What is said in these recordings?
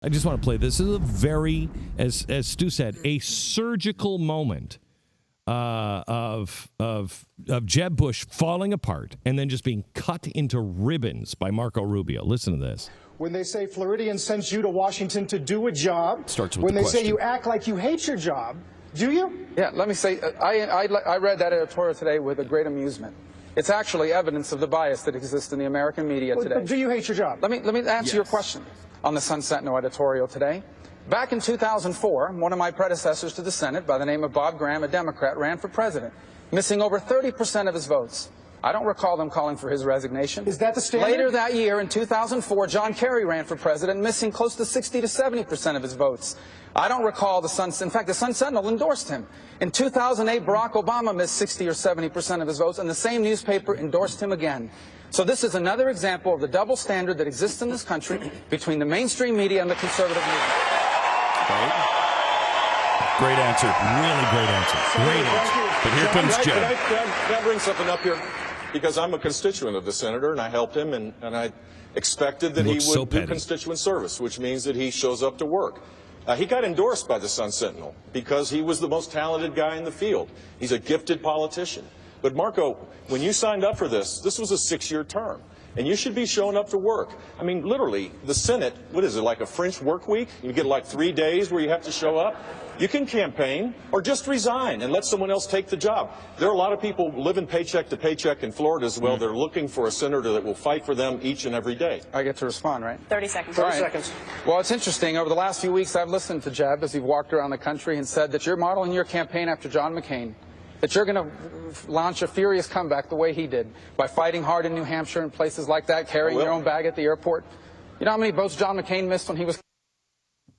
I just want to play this. This is a very, as Stu said, a surgical moment of Jeb Bush falling apart and then just being cut into ribbons by Marco Rubio. Listen to this. When they say Floridian sends you to Washington to do a job, starts with when the they question. say you act like you hate your job, do you? Yeah, let me say, I read that editorial today with a great amusement. It's actually evidence of the bias that exists in the American media today. But do you hate your job? Let me answer your question on the Sun Sentinel editorial today. Back in 2004, one of my predecessors to the Senate, by the name of Bob Graham, a Democrat, ran for president, missing over 30% of his votes. I don't recall them calling for his resignation. Is that the standard? Later that year, in 2004, John Kerry ran for president, missing close to 60 to 70% of his votes. I don't recall the Sun. In fact, the Sun Sentinel endorsed him. In 2008, Barack Obama missed 60 or 70% of his votes, and the same newspaper endorsed him again. So this is another example of the double standard that exists in this country between the mainstream media and the conservative movement. Great answer. Really great answer. Great answer. But here comes Jeb. Can I bring something up here? Because I'm a constituent of the senator, and I helped him, and I expected that he would so do petty. constituent service, which means that he shows up to work. He got endorsed by the Sun Sentinel because he was the most talented guy in the field. He's a gifted politician. But Marco, when you signed up for this was a 6-year term. And you should be showing up to work. I mean, literally, the Senate, what is it, like a French work week? You get like 3 days where you have to show up. You can campaign or just resign and let someone else take the job. There are a lot of people living paycheck to paycheck in Florida as well. They're looking for a senator that will fight for them each and every day. I get to respond, right? 30 seconds. 30 seconds. Well, it's interesting. Over the last few weeks, I've listened to Jeb as he walked around the country and said that you're modeling your campaign after John McCain, that you're going to launch a furious comeback the way he did by fighting hard in New Hampshire and places like that, carrying your own bag at the airport. You know how many votes John McCain missed when he was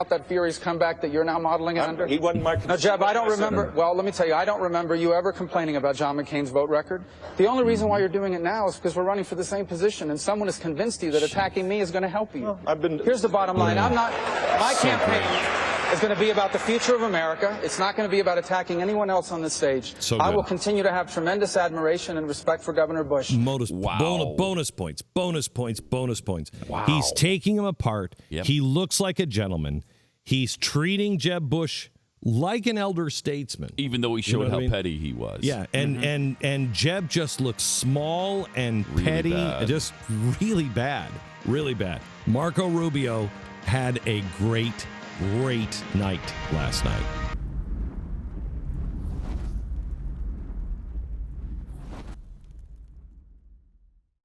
that furious comeback that you're now modeling it under? He wasn't my... No, Jeb, I don't remember. Well, let me tell you, I don't remember you ever complaining about John McCain's vote record. The only reason why you're doing it now is because we're running for the same position, and someone has convinced you that attacking me is going to help you. Here's the bottom line. My campaign is going to be about the future of America. It's not going to be about attacking anyone else on this stage. I will continue to have tremendous admiration and respect for Governor Bush. Bonus points. Bonus points. Wow. He's taking him apart. Yep. He looks like a gentleman. He's treating Jeb Bush like an elder statesman. Even though he showed how I mean? petty he was. Yeah, and Jeb just looks small and Really petty. bad. Just really bad. Really bad. Marco Rubio had a great night last night.